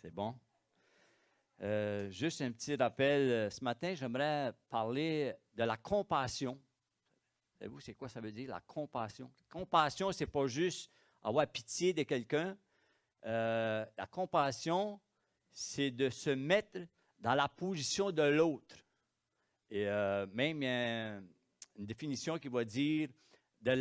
C'est bon. Juste un petit rappel. Ce matin, j'aimerais parler de la compassion. Savez-vous, c'est quoi ça veut dire, la compassion? Compassion, ce n'est pas juste avoir pitié de quelqu'un. La compassion, c'est de se mettre dans la position de l'autre. Et même, il y a une définition qui va dire de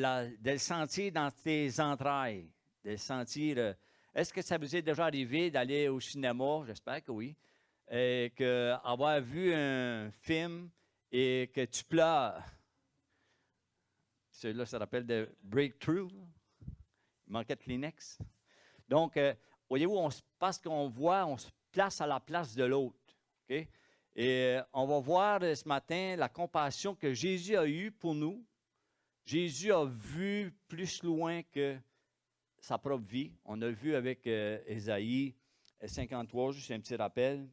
le sentir dans tes entrailles, de le sentir. Est-ce que ça vous est déjà arrivé d'aller au cinéma? J'espère que oui. Et avoir vu un film et que tu pleures. Celui-là, ça rappelle de Breakthrough. Il manquait de Kleenex. Donc, voyez-vous, parce qu'on voit, on se place à la place de l'autre. Okay? Et on va voir ce matin la compassion que Jésus a eue pour nous. Jésus a vu plus loin que sa propre vie. On a vu avec Ésaïe 53, juste un petit rappel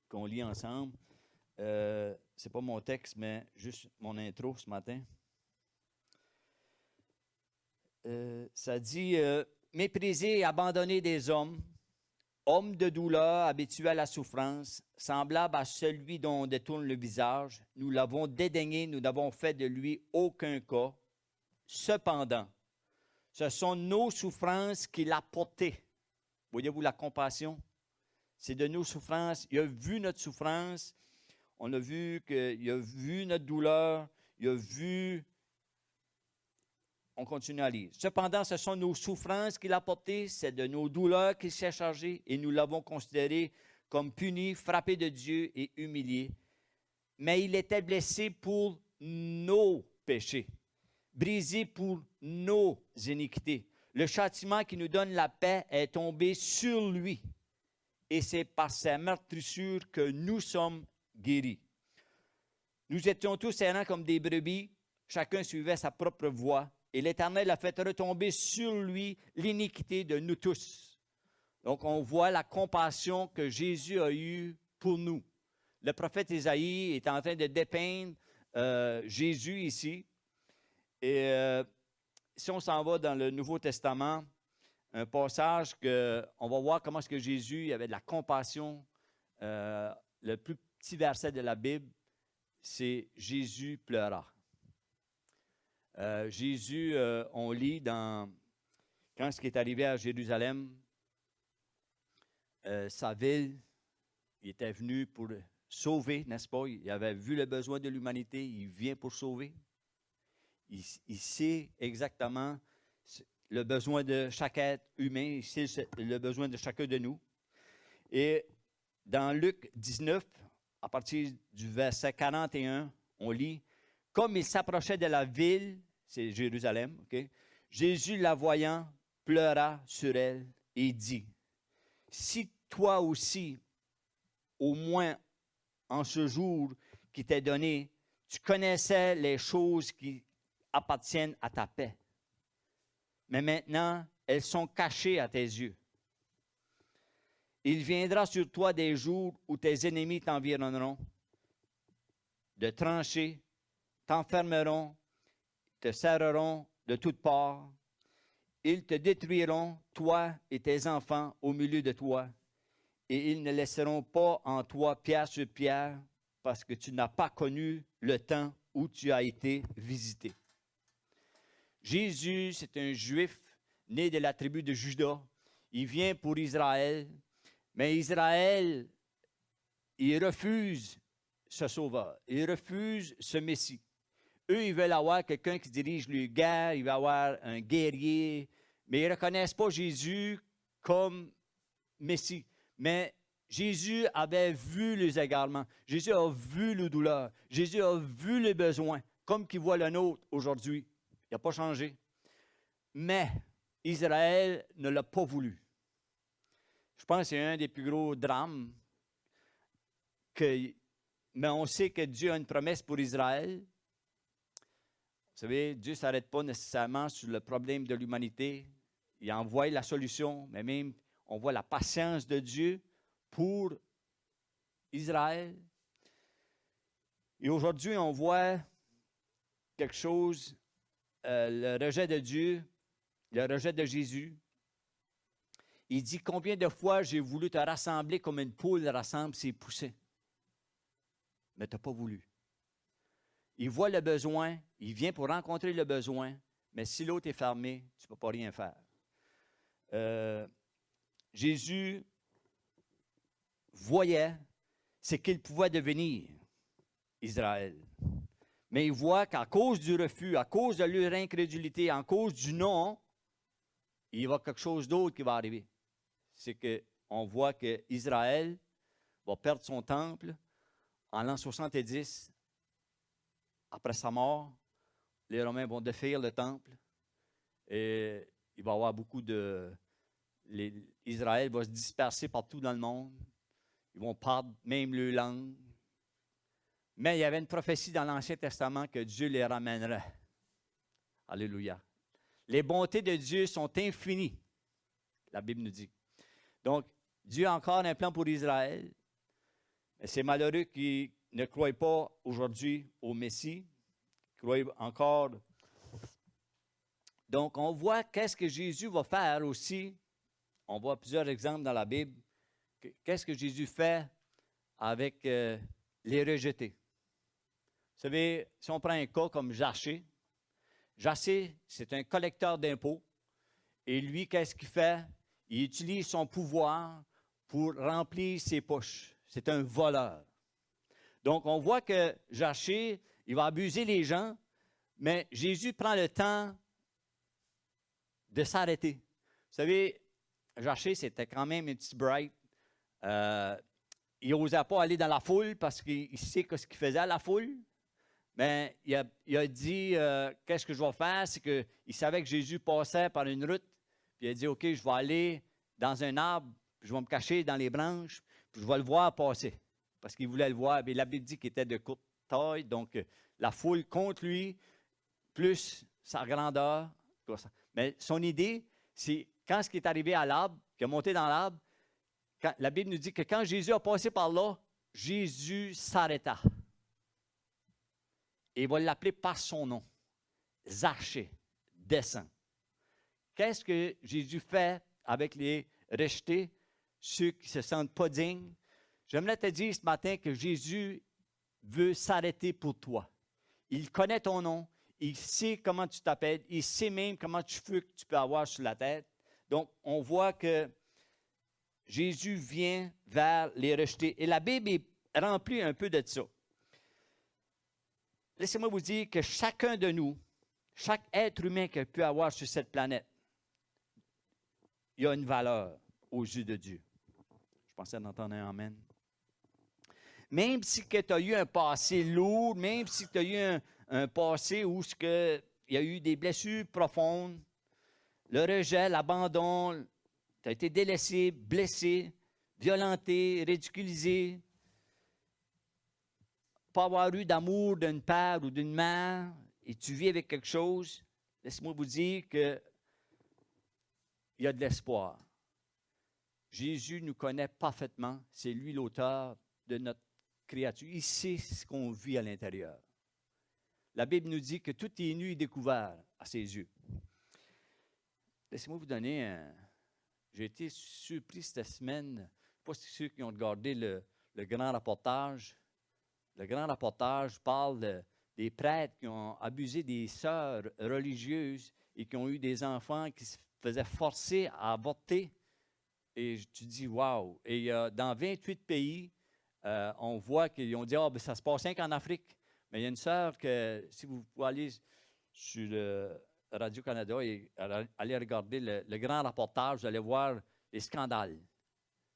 qu'on lit ensemble. Ce n'est pas mon texte, mais juste mon intro ce matin. Ça dit mépriser et abandonner des hommes, hommes de douleur, habitués à la souffrance, semblables à celui dont on détourne le visage. Nous l'avons dédaigné, nous n'avons fait de lui aucun cas. Cependant, ce sont nos souffrances qu'il a portées. Voyez-vous la compassion? C'est de nos souffrances. Il a vu notre souffrance. On a vu qu'il a vu notre douleur. Il a vu... On continue à lire. Cependant, ce sont nos souffrances qu'il a portées, c'est de nos douleurs qu'il s'est chargé, et nous l'avons considéré comme puni, frappé de Dieu et humilié. Mais il était blessé pour nos péchés, brisé pour nos iniquités. Le châtiment qui nous donne la paix est tombé sur lui, et c'est par sa meurtrissure que nous sommes guéris. Nous étions tous errants comme des brebis, chacun suivait sa propre voie. Et l'Éternel a fait retomber sur lui l'iniquité de nous tous. Donc, on voit la compassion que Jésus a eue pour nous. Le prophète Ésaïe est en train de dépeindre Jésus ici. Et si on s'en va dans le Nouveau Testament, un passage on va voir comment est-ce que Jésus avait de la compassion. Le plus petit verset de la Bible, c'est « Jésus pleura ». Jésus, on lit quand ce qui est arrivé à Jérusalem, sa ville, il était venu pour sauver, n'est-ce pas? Il avait vu le besoin de l'humanité, il vient pour sauver. Il sait exactement le besoin de chaque être humain, il sait le besoin de chacun de nous. Et dans Luc 19, à partir du verset 41, on lit « Comme il s'approchait de la ville, c'est Jérusalem, OK? Jésus, la voyant, pleura sur elle et dit, « Si toi aussi, au moins en ce jour qui t'est donné, tu connaissais les choses qui appartiennent à ta paix. Mais maintenant, elles sont cachées à tes yeux. Il viendra sur toi des jours où tes ennemis t'environneront, de trancher, t'enfermeront, te serreront de toutes parts. Ils te détruiront, toi et tes enfants, au milieu de toi, et ils ne laisseront pas en toi pierre sur pierre, parce que tu n'as pas connu le temps où tu as été visité. » Jésus, c'est un Juif né de la tribu de Juda. Il vient pour Israël, mais Israël, il refuse ce sauveur, il refuse ce Messie. Eux, ils veulent avoir quelqu'un qui dirige les guerres, ils veulent avoir un guerrier, mais ils ne reconnaissent pas Jésus comme Messie. Mais Jésus avait vu les égarements, Jésus a vu les douleurs, Jésus a vu les besoins, comme qu'il voit le nôtre aujourd'hui. Il n'a pas changé. Mais Israël ne l'a pas voulu. Je pense que c'est un des plus gros drames. Mais on sait que Dieu a une promesse pour Israël. Vous savez, Dieu ne s'arrête pas nécessairement sur le problème de l'humanité. Il envoie la solution, mais même on voit la patience de Dieu pour Israël. Et aujourd'hui, on voit quelque chose, le rejet de Dieu, le rejet de Jésus. Il dit, combien de fois j'ai voulu te rassembler comme une poule rassemble ses poussins, mais tu n'as pas voulu. Il voit le besoin, il vient pour rencontrer le besoin, mais si l'autre est fermé, tu ne peux pas rien faire. Jésus voyait ce qu'il pouvait devenir, Israël. Mais il voit qu'à cause du refus, à cause de leur incrédulité, à cause du non, il y a quelque chose d'autre qui va arriver. C'est qu'on voit qu'Israël va perdre son temple en l'an 70. Après sa mort, les Romains vont défaire le temple et il va y avoir beaucoup de... Israël va se disperser partout dans le monde. Ils vont perdre même leur langue. Mais il y avait une prophétie dans l'Ancien Testament que Dieu les ramènerait. Alléluia. Les bontés de Dieu sont infinies, la Bible nous dit. Donc, Dieu a encore un plan pour Israël. Mais c'est malheureux qui ne croient pas aujourd'hui au Messie, qui croient encore. Donc, on voit qu'est-ce que Jésus va faire aussi. On voit plusieurs exemples dans la Bible. Qu'est-ce que Jésus fait avec les rejetés? Vous savez, si on prend un cas comme Zachée, Zachée, c'est un collecteur d'impôts. Et lui, qu'est-ce qu'il fait? Il utilise son pouvoir pour remplir ses poches. C'est un voleur. Donc, on voit que Zachée, il va abuser les gens, mais Jésus prend le temps de s'arrêter. Vous savez, Zachée, c'était quand même un petit bright. Il n'osait pas aller dans la foule parce qu'il sait ce qu'il faisait à la foule. Mais il a dit, qu'est-ce que je vais faire? C'est qu'il savait que Jésus passait par une route. Puis il a dit, OK, je vais aller dans un arbre, puis je vais me cacher dans les branches, puis je vais le voir passer. Parce qu'il voulait le voir. Mais la Bible dit qu'il était de courte taille, donc la foule contre lui, plus sa grandeur. Mais son idée, c'est quand ce qui est arrivé à l'arbre, qu'il est monté dans l'arbre, la Bible nous dit que quand Jésus a passé par là, Jésus s'arrêta. Et il va l'appeler par son nom. Zachée, descend. Qu'est-ce que Jésus fait avec les rejetés, ceux qui ne se sentent pas dignes? J'aimerais te dire ce matin que Jésus veut s'arrêter pour toi. Il connaît ton nom, il sait comment tu t'appelles, il sait même comment tu veux que tu peux avoir sur la tête. Donc, on voit que Jésus vient vers les rejetés. Et la Bible est remplie un peu de ça. Laissez-moi vous dire que chacun de nous, chaque être humain qu'il peut avoir sur cette planète, il a une valeur aux yeux de Dieu. Je pensais d'entendre un amen. Même si tu as eu un passé lourd, même si tu as eu un passé où il y a eu des blessures profondes, le rejet, l'abandon, tu as été délaissé, blessé, violenté, ridiculisé, pas avoir eu d'amour d'un père ou d'une mère, et tu vis avec quelque chose, laisse-moi vous dire qu'il y a de l'espoir. Jésus nous connaît parfaitement, c'est lui l'auteur de notre créature. Il sait ce qu'on vit à l'intérieur. La Bible nous dit que tout est nu et découvert à ses yeux. Laissez-moi vous donner un... J'ai été surpris cette semaine, je ne sais pas si ceux qui ont regardé le grand reportage. Le grand reportage parle des prêtres qui ont abusé des sœurs religieuses et qui ont eu des enfants qui se faisaient forcer à avorter. Et tu dis, wow! Et dans 28 pays, on voit qu'ils ont dit, ben, ça se passe rien qu'en Afrique. Mais il y a une sœur que, si vous pouvez aller sur le Radio-Canada et aller regarder le grand reportage, vous allez voir les scandales.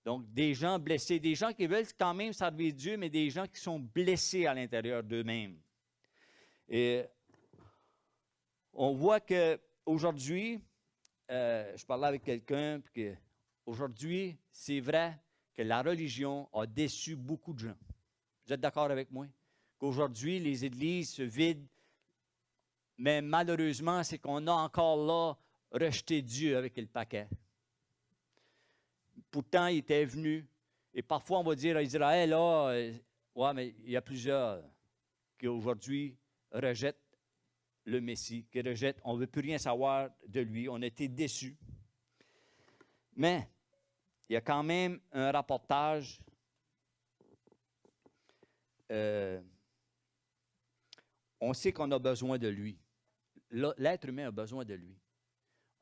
Donc, des gens blessés, des gens qui veulent quand même servir Dieu, mais des gens qui sont blessés à l'intérieur d'eux-mêmes. Et on voit qu'aujourd'hui, je parlais avec quelqu'un, puis qu'aujourd'hui, c'est vrai que la religion a déçu beaucoup de gens. Vous êtes d'accord avec moi? Qu'aujourd'hui, les églises se vident, mais malheureusement, c'est qu'on a encore là rejeté Dieu avec le paquet. Pourtant, il était venu. Et parfois, on va dire à Israël, ouais, mais il y a plusieurs qui aujourd'hui rejettent le Messie, qui rejettent, on ne veut plus rien savoir de lui, on a été déçus. Mais il y a quand même un reportage. On sait qu'on a besoin de lui. L'être humain a besoin de lui.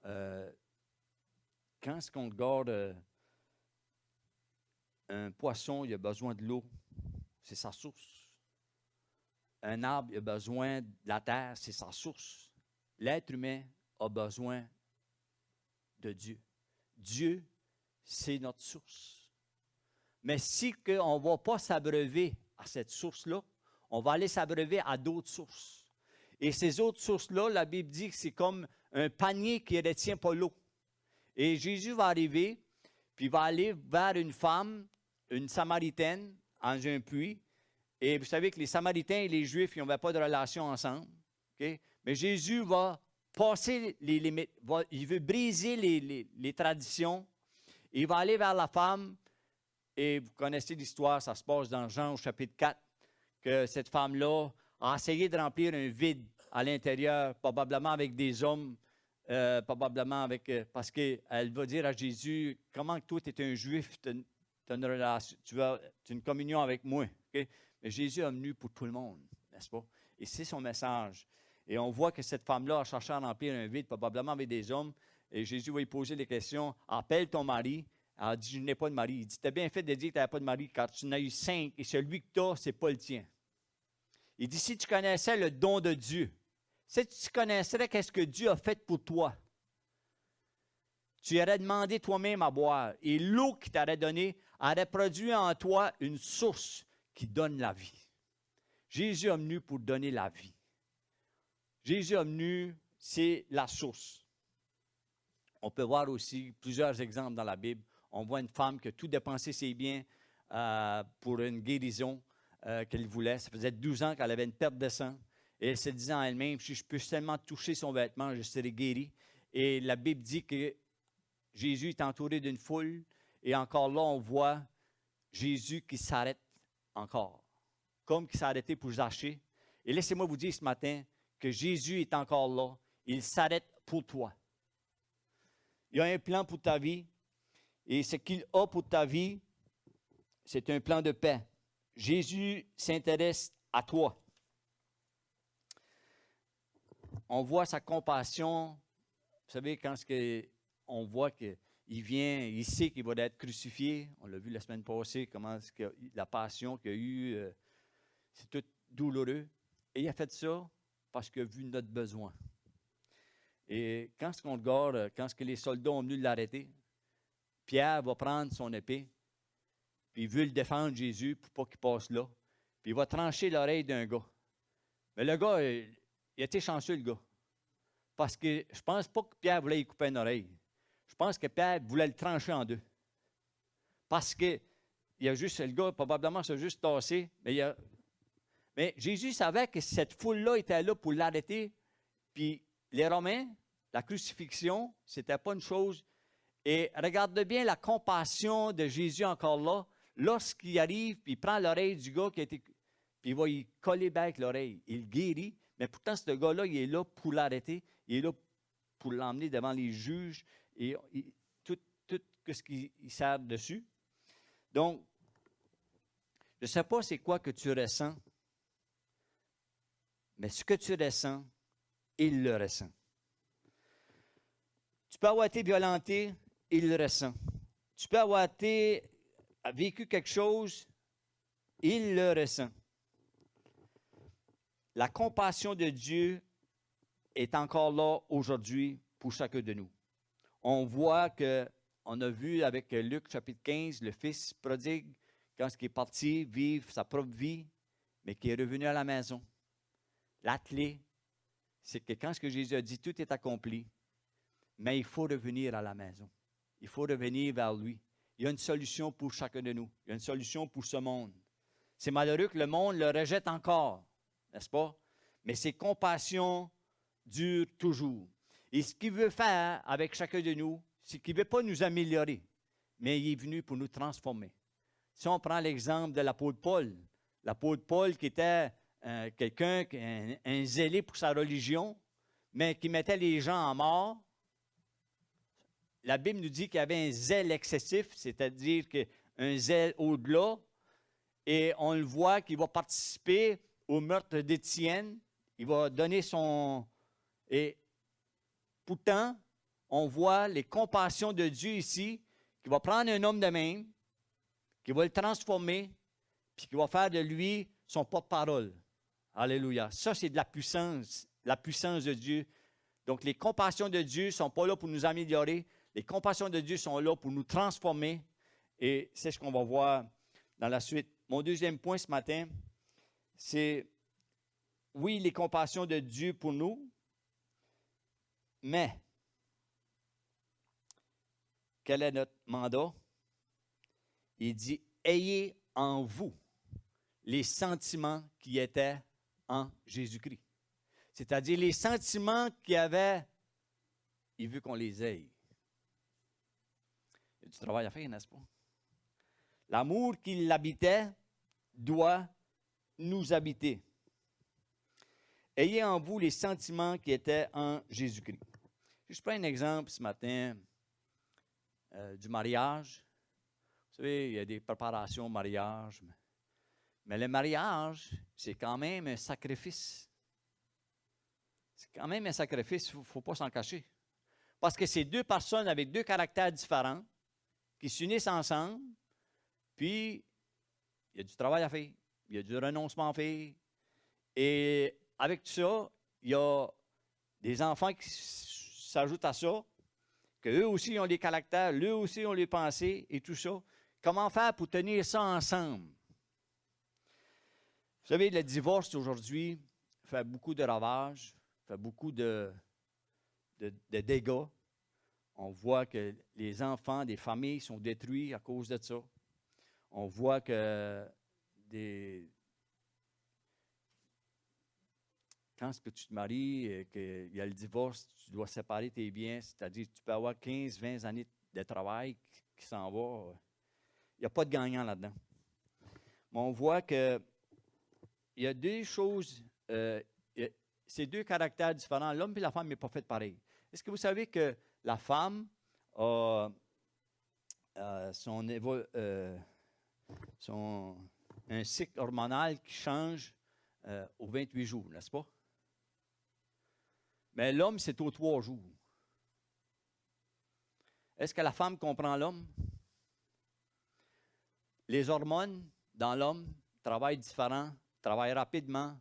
Quand est-ce qu'on garde un poisson, il a besoin de l'eau. C'est sa source. Un arbre, il a besoin de la terre, c'est sa source. L'être humain a besoin de Dieu. Dieu, c'est notre source. Mais si on ne va pas s'abreuver à cette source-là, on va aller s'abreuver à d'autres sources. Et ces autres sources-là, la Bible dit que c'est comme un panier qui ne retient pas l'eau. Et Jésus va arriver, puis il va aller vers une femme, une Samaritaine, dans un puits. Et vous savez que les Samaritains et les Juifs, ils n'avaient pas de relation ensemble. Okay? Mais Jésus va passer les limites. Il veut briser les traditions. Il va aller vers la femme. Et vous connaissez l'histoire, ça se passe dans Jean au chapitre 4, que cette femme-là a essayé de remplir un vide à l'intérieur, probablement avec des hommes, probablement avec... parce qu'elle va dire à Jésus, comment toi, tu es un Juif, tu as une relation, tu as une communion avec moi. Okay? Mais Jésus est venu pour tout le monde, n'est-ce pas? Et c'est son message. Et on voit que cette femme-là a cherché à remplir un vide, probablement avec des hommes. Et Jésus va lui poser les questions. Appelle ton mari. Elle dit, je n'ai pas de mari. Il dit, tu as bien fait de dire que tu n'avais pas de mari, car tu en as eu 5, et celui que tu as, ce n'est pas le tien. Il dit, si tu connaissais le don de Dieu, si tu connaissais qu'est-ce que Dieu a fait pour toi, tu aurais demandé toi-même à boire, et l'eau qu'il t'aurait donnée aurait produit en toi une source qui donne la vie. Jésus est venu pour donner la vie. Jésus est venu, c'est la source. On peut voir aussi plusieurs exemples dans la Bible. On voit une femme qui a tout dépensé ses biens pour une guérison qu'elle voulait. Ça faisait 12 ans qu'elle avait une perte de sang. Et elle se disait en elle-même, si je peux seulement toucher son vêtement, je serai guérie. Et la Bible dit que Jésus est entouré d'une foule. Et encore là, on voit Jésus qui s'arrête encore. Comme qui s'est arrêté pour Zachée. Et laissez-moi vous dire ce matin que Jésus est encore là. Il s'arrête pour toi. Il y a un plan pour ta vie. Et ce qu'il a pour ta vie, c'est un plan de paix. Jésus s'intéresse à toi. On voit sa compassion. Vous savez, quand on voit qu'il vient, il sait qu'il va être crucifié. On l'a vu la semaine passée, comment la passion qu'il a eue, c'est tout douloureux. Et il a fait ça parce qu'il a vu notre besoin. Et quand on regarde, quand les soldats ont venu l'arrêter, Pierre va prendre son épée, puis il veut le défendre, Jésus, pour pas qu'il passe là. Puis il va trancher l'oreille d'un gars. Mais le gars, il a été chanceux, le gars. Parce que je pense pas que Pierre voulait y couper une oreille. Je pense que Pierre voulait le trancher en deux. Parce que le gars, probablement, s'est juste tassé. Mais Jésus savait que cette foule-là était là pour l'arrêter. Puis les Romains, la crucifixion, c'était pas une chose. Et regarde bien la compassion de Jésus encore là. Lorsqu'il arrive, puis il prend l'oreille du gars puis il va y coller bien avec l'oreille. Il guérit, mais pourtant, ce gars-là, il est là pour l'arrêter. Il est là pour l'emmener devant les juges et tout ce qui sert dessus. Donc, je ne sais pas c'est quoi que tu ressens, mais ce que tu ressens, il le ressent. Tu peux avoir été violenté, il le ressent. Tu peux avoir vécu quelque chose, il le ressent. La compassion de Dieu est encore là aujourd'hui pour chacun de nous. On voit on a vu avec Luc chapitre 15, le fils prodigue, quand il est parti vivre sa propre vie, mais qui est revenu à la maison. La clé, c'est que quand Jésus a dit « tout est accompli », mais il faut revenir à la maison. Il faut revenir vers lui. Il y a une solution pour chacun de nous. Il y a une solution pour ce monde. C'est malheureux que le monde le rejette encore, n'est-ce pas? Mais ses compassions durent toujours. Et ce qu'il veut faire avec chacun de nous, c'est qu'il ne veut pas nous améliorer, mais il est venu pour nous transformer. Si on prend l'exemple de l'apôtre Paul qui était quelqu'un, un zélé pour sa religion, mais qui mettait les gens en mort, la Bible nous dit qu'il y avait un zèle excessif, c'est-à-dire qu'un zèle au-delà, et on le voit qu'il va participer au meurtre d'Étienne. Il va donner son... Et pourtant, on voit les compassions de Dieu ici, qui va prendre un homme de même, qui va le transformer, puis qui va faire de lui son porte-parole. Alléluia. Ça, c'est de la puissance de Dieu. Donc, les compassions de Dieu ne sont pas là pour nous améliorer. Les compassions de Dieu sont là pour nous transformer. Et c'est ce qu'on va voir dans la suite. Mon deuxième point ce matin, c'est, oui, les compassions de Dieu pour nous, mais quel est notre mandat? Il dit, ayez en vous les sentiments qui étaient en Jésus-Christ. C'est-à-dire les sentiments qu'il avait, il veut qu'on les ait. Il y a du travail à faire, n'est-ce pas? L'amour qui l'habitait doit nous habiter. Ayez en vous les sentiments qui étaient en Jésus-Christ. Je prends un exemple ce matin du mariage. Vous savez, il y a des préparations au mariage. Mais le mariage, c'est quand même un sacrifice. C'est quand même un sacrifice, il ne faut pas s'en cacher. Parce que c'est deux personnes avec deux caractères différents qui s'unissent ensemble, puis il y a du travail à faire, il y a du renoncement à faire. Et avec tout ça, il y a des enfants qui s'ajoutent à ça, qu'eux aussi ont des caractères, eux aussi ont les pensées et tout ça. Comment faire pour tenir ça ensemble? Vous savez, le divorce aujourd'hui fait beaucoup de ravages, fait beaucoup de dégâts. On voit que les enfants des familles sont détruits à cause de ça. On voit que quand est-ce que tu te maries et qu'il y a le divorce, tu dois séparer tes biens, c'est-à-dire que tu peux avoir 15, 20 années de travail qui s'en va. Il n'y a pas de gagnant là-dedans. Mais on voit qu'il y a deux choses, ces deux caractères différents. L'homme et la femme n'est pas fait pareil. Est-ce que vous savez que la femme a un cycle hormonal qui change aux 28 jours, n'est-ce pas? Mais l'homme, c'est aux 3 jours. Est-ce que la femme comprend l'homme? Les hormones dans l'homme travaillent différent, travaillent rapidement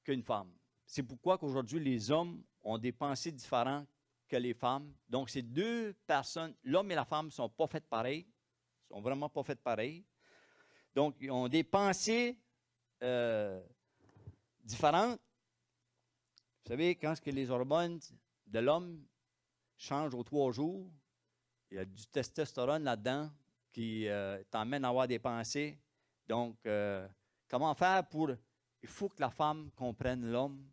qu'une femme. C'est pourquoi qu'aujourd'hui, les hommes ont des pensées différentes que les femmes. Donc, ces deux personnes, l'homme et la femme, ne sont pas faites pareil, ne sont vraiment pas faites pareil. Donc, ils ont des pensées différentes. Vous savez, quand les hormones de l'homme changent aux 3 jours, il y a du testostérone là-dedans qui t'emmène à avoir des pensées. Donc, comment faire pour... Il faut que la femme comprenne l'homme,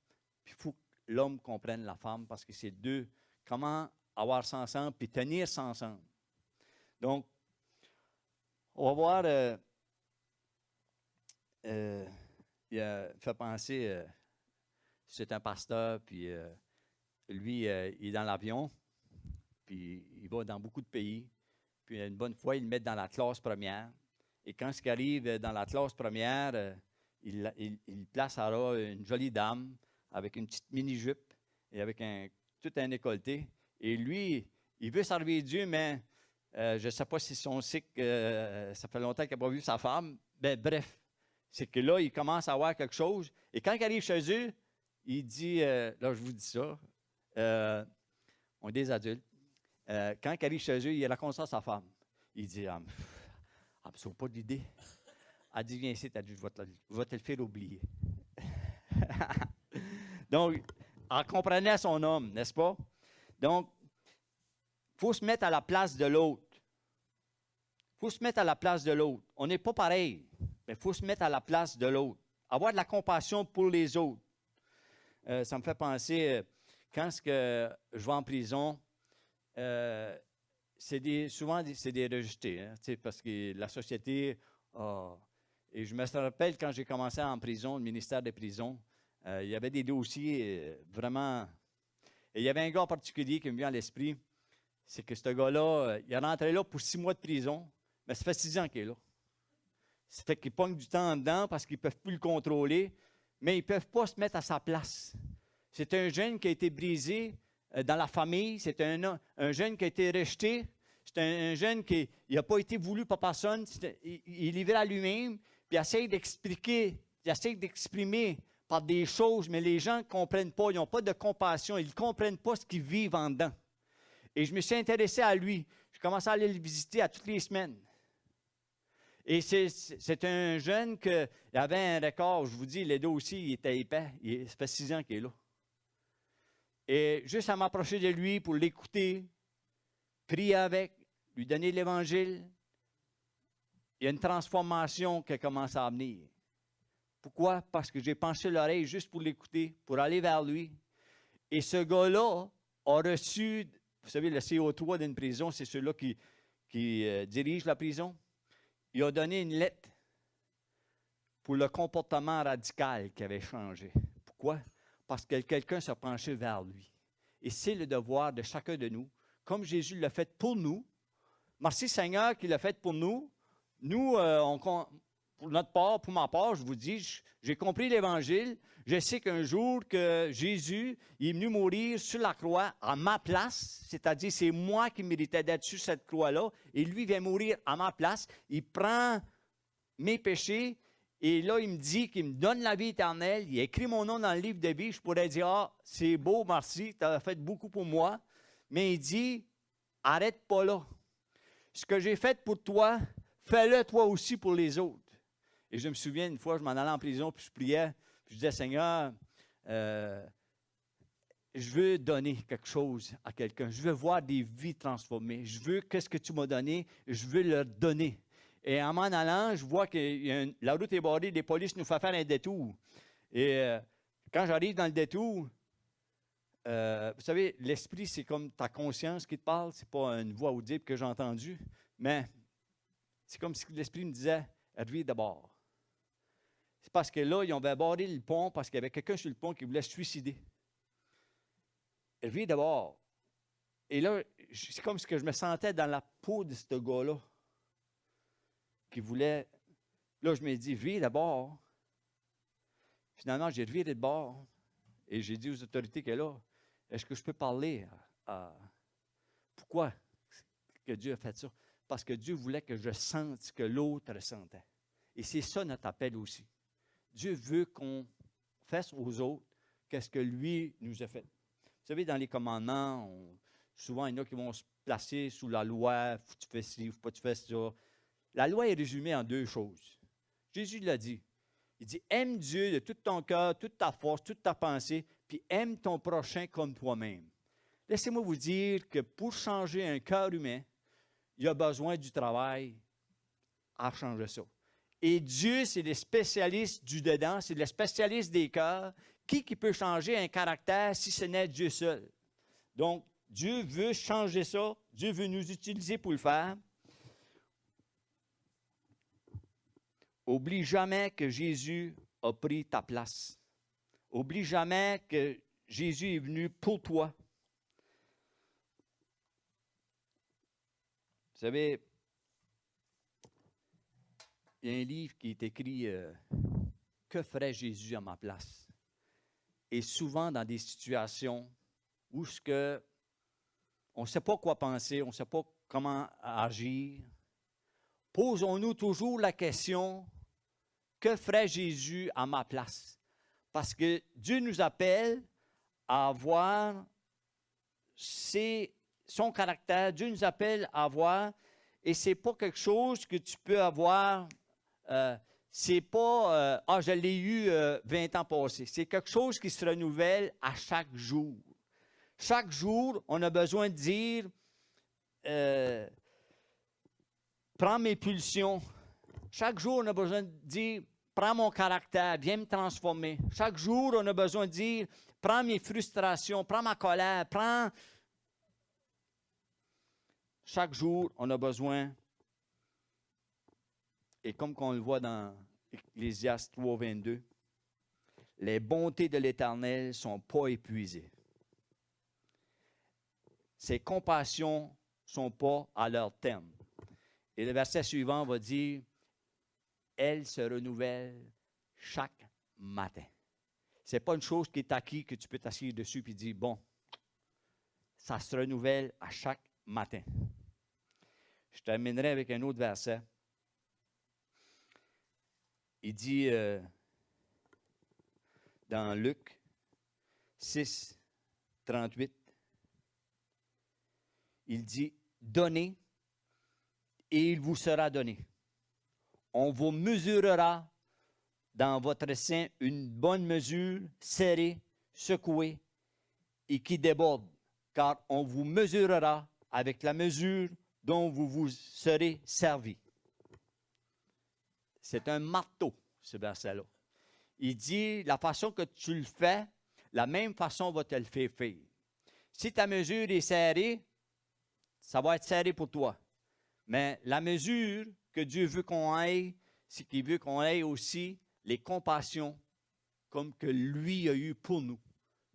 puis il faut que l'homme comprenne la femme, parce que c'est deux. Comment avoir ça ensemble, puis tenir ça ensemble. Donc, on va voir... il a fait penser... c'est un pasteur, puis lui, il est dans l'avion, puis il va dans beaucoup de pays. Puis une bonne fois, il le met dans la classe première. Et quand il arrive dans la classe première, il place alors une jolie dame avec une petite mini-jupe et avec tout un décolleté. Et lui, il veut servir Dieu, mais je ne sais pas si son cycle, ça fait longtemps qu'il n'a pas vu sa femme. Ben, bref, c'est que là, il commence à avoir quelque chose. Et quand il arrive chez eux, il dit, là, je vous dis ça, on est des adultes. Quand il arrive chez eux, il raconte ça à sa femme. Il dit, absolument pas d'idée. Elle dit, viens ici, je vais te le faire oublier. Donc, elle comprenait son homme, n'est-ce pas? Donc, il faut se mettre à la place de l'autre. Il faut se mettre à la place de l'autre. On n'est pas pareil, mais il faut se mettre à la place de l'autre. Avoir de la compassion pour les autres. Ça me fait penser, quand je vais en prison, souvent, c'est des rejetés, hein, parce que la société... et je me rappelle, quand j'ai commencé en prison, le ministère des prisons, il y avait des dossiers vraiment... Et il y avait un gars en particulier qui me vient à l'esprit. C'est que ce gars-là, il est rentré là pour 6 mois de prison, mais ça fait 6 ans qu'il est là. Ça fait qu'il pogne du temps en dedans parce qu'ils ne peuvent plus le contrôler, mais ils ne peuvent pas se mettre à sa place. C'est un jeune qui a été brisé dans la famille. C'est un jeune qui a été rejeté. C'est un jeune qui n'a pas été voulu par personne. Il est livré à lui-même, puis il essaie d'expliquer, il essaie d'exprimer par des choses, mais les gens ne comprennent pas. Ils n'ont pas de compassion. Ils ne comprennent pas ce qu'ils vivent en dedans. Et je me suis intéressé à lui. Je commençais à aller le visiter à toutes les semaines. Et c'est un jeune qui avait un record. Je vous dis, les deux aussi, il était épais. Ça fait 6 ans qu'il est là. Et juste à m'approcher de lui pour l'écouter, prier avec, lui donner l'Évangile, il y a une transformation qui commence à venir. Pourquoi? Parce que j'ai penché l'oreille juste pour l'écouter, pour aller vers lui. Et ce gars-là a reçu, vous savez, le CO3 d'une prison, c'est ceux-là qui dirigent la prison. Il a donné une lettre pour le comportement radical qui avait changé. Pourquoi? Parce que quelqu'un s'est penché vers lui. Et c'est le devoir de chacun de nous, comme Jésus l'a fait pour nous. Merci Seigneur qu'il l'a fait pour nous. Nous, pour notre part, pour ma part, je vous dis, j'ai compris l'Évangile. Je sais qu'un jour que Jésus est venu mourir sur la croix à ma place, c'est-à-dire c'est moi qui méritais d'être sur cette croix-là, et lui vient mourir à ma place. Il prend mes péchés, et là, il me dit qu'il me donne la vie éternelle. Il a écrit mon nom dans le livre de vie. Je pourrais dire, ah, c'est beau, merci, tu as fait beaucoup pour moi. Mais il dit, arrête pas là. Ce que j'ai fait pour toi, fais-le toi aussi pour les autres. Et je me souviens, une fois, je m'en allais en prison, puis je priais, puis je disais, Seigneur, je veux donner quelque chose à quelqu'un. Je veux voir des vies transformées. Je veux, qu'est-ce que tu m'as donné, je veux leur donner. Et en m'en allant, je vois que la route est barrée, les polices nous font faire un détour. Et quand j'arrive dans le détour, vous savez, l'esprit, c'est comme ta conscience qui te parle. Ce n'est pas une voix audible que j'ai entendue, mais c'est comme si l'esprit me disait, reviens d'abord. C'est parce que là, ils ont barré le pont parce qu'il y avait quelqu'un sur le pont qui voulait se suicider. Reviens d'abord. Et là, c'est comme si je me sentais dans la peau de ce gars-là qui voulait. Là, je me dis, reviens d'abord. Finalement, j'ai reviré de bord et j'ai dit aux autorités qui sont là, est-ce que je peux parler pourquoi que Dieu a fait ça? Parce que Dieu voulait que je sente ce que l'autre ressentait. Et c'est ça notre appel aussi. Dieu veut qu'on fasse aux autres qu'est-ce que lui nous a fait. Vous savez, dans les commandements, souvent, il y en a qui vont se placer sous la loi, faut que tu fais ci, faut pas que tu fasses ça. La loi est résumée en 2 choses. Jésus l'a dit. Il dit, aime Dieu de tout ton cœur, toute ta force, toute ta pensée, puis aime ton prochain comme toi-même. Laissez-moi vous dire que pour changer un cœur humain, il y a besoin du travail à changer ça. Et Dieu, c'est le spécialiste du dedans, c'est le spécialiste des cœurs. Qui peut changer un caractère si ce n'est Dieu seul? Donc, Dieu veut changer ça. Dieu veut nous utiliser pour le faire. Oublie jamais que Jésus a pris ta place. Oublie jamais que Jésus est venu pour toi. Vous savez, il y a un livre qui est écrit « Que ferait Jésus à ma place? » Et souvent dans des situations où on ne sait pas quoi penser, on ne sait pas comment agir, posons-nous toujours la question « Que ferait Jésus à ma place? » Parce que Dieu nous appelle à avoir son caractère, Dieu nous appelle à avoir, et ce n'est pas quelque chose que tu peux avoir, c'est pas « Ah, je l'ai eu 20 ans passés ». C'est quelque chose qui se renouvelle à chaque jour. Chaque jour, on a besoin de dire prends mes pulsions. Chaque jour, on a besoin de dire prends mon caractère, viens me transformer. Chaque jour, on a besoin de dire prends mes frustrations, prends ma colère, prends. Chaque jour, on a besoin, et comme on le voit dans Ecclésiaste 3, 22, les bontés de l'Éternel ne sont pas épuisées. ses compassions ne sont pas à leur terme. Et le verset suivant va dire, elle se renouvelle chaque matin. Ce n'est pas une chose qui est acquise que tu peux t'asseoir dessus et dire, bon, ça se renouvelle à chaque matin. Je terminerai avec un autre verset. Il dit dans Luc 6, 38, il dit, donnez et il vous sera donné. On vous mesurera dans votre sein une bonne mesure, serrée, secouée et qui déborde, car on vous mesurera avec la mesure dont vous vous serez servi. C'est un marteau, ce verset-là. Il dit, la façon que tu le fais, la même façon va te le faire faire. Si ta mesure est serrée, ça va être serré pour toi. Mais la mesure que Dieu veut qu'on ait, c'est qu'il veut qu'on ait aussi les compassions comme que lui a eu pour nous.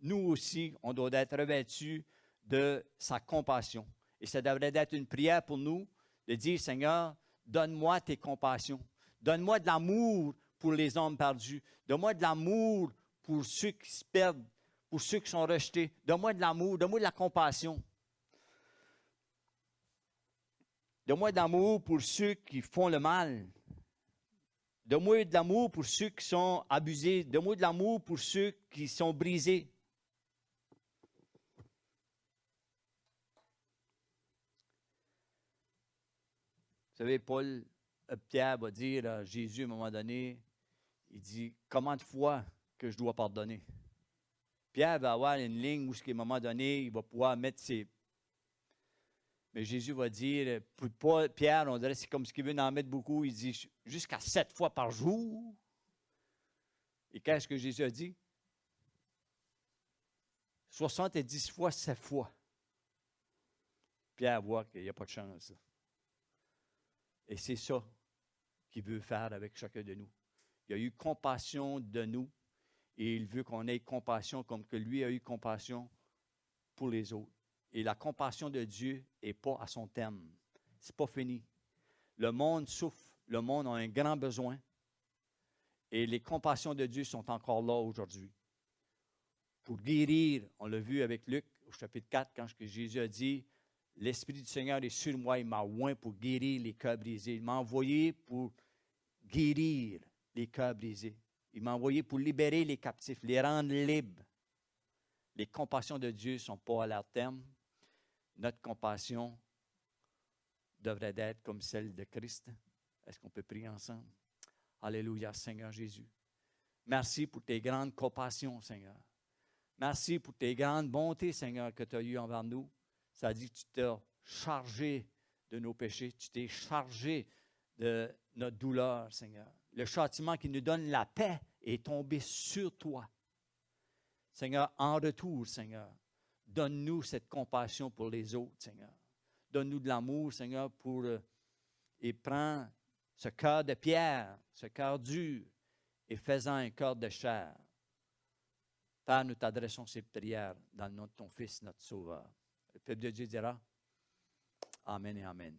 Nous aussi, on doit être revêtus de sa compassion. Et ça devrait être une prière pour nous de dire, Seigneur, donne-moi tes compassions. Donne-moi de l'amour pour les hommes perdus. Donne-moi de l'amour pour ceux qui se perdent, pour ceux qui sont rejetés. Donne-moi de l'amour, donne-moi de la compassion. Donne-moi de l'amour pour ceux qui font le mal. Donne-moi de l'amour pour ceux qui sont abusés. Donne-moi de l'amour pour ceux qui sont brisés. Vous savez, Pierre va dire à Jésus à un moment donné, il dit, combien de fois que je dois pardonner? Pierre va avoir une ligne où, à un moment donné, il va pouvoir mettre ses... Mais Jésus va dire, pour Pierre, on dirait c'est comme ce qu'il veut en mettre beaucoup, il dit jusqu'à 7 fois par jour. Et qu'est-ce que Jésus a dit? 70 fois, 7 fois. Pierre voit qu'il n'y a pas de chance. Et c'est ça qu'il veut faire avec chacun de nous. Il a eu compassion de nous et il veut qu'on ait compassion comme que lui a eu compassion pour les autres. Et la compassion de Dieu n'est pas à son terme. Ce n'est pas fini. Le monde souffre. Le monde a un grand besoin. Et les compassions de Dieu sont encore là aujourd'hui. Pour guérir, on l'a vu avec Luc au chapitre 4, quand Jésus a dit, « L'Esprit du Seigneur est sur moi, il m'a oint pour guérir les cœurs brisés. Il m'a envoyé pour guérir les cœurs brisés. Il m'a envoyé pour libérer les captifs, les rendre libres. » Les compassions de Dieu ne sont pas à leur terme. Notre compassion devrait être comme celle de Christ. Est-ce qu'on peut prier ensemble? Alléluia, Seigneur Jésus. Merci pour tes grandes compassions, Seigneur. Merci pour tes grandes bontés, Seigneur, que tu as eues envers nous. Ça dit que tu t'es chargé de nos péchés. Tu t'es chargé de notre douleur, Seigneur. Le châtiment qui nous donne la paix est tombé sur toi. Seigneur, en retour, Seigneur, donne-nous cette compassion pour les autres, Seigneur. Donne-nous de l'amour, Seigneur, et prends ce cœur de pierre, ce cœur dur, et fais-en un cœur de chair. Père, nous t'adressons ces prières dans le nom de ton Fils, notre Sauveur. Le peuple de Dieu dira Amen et Amen.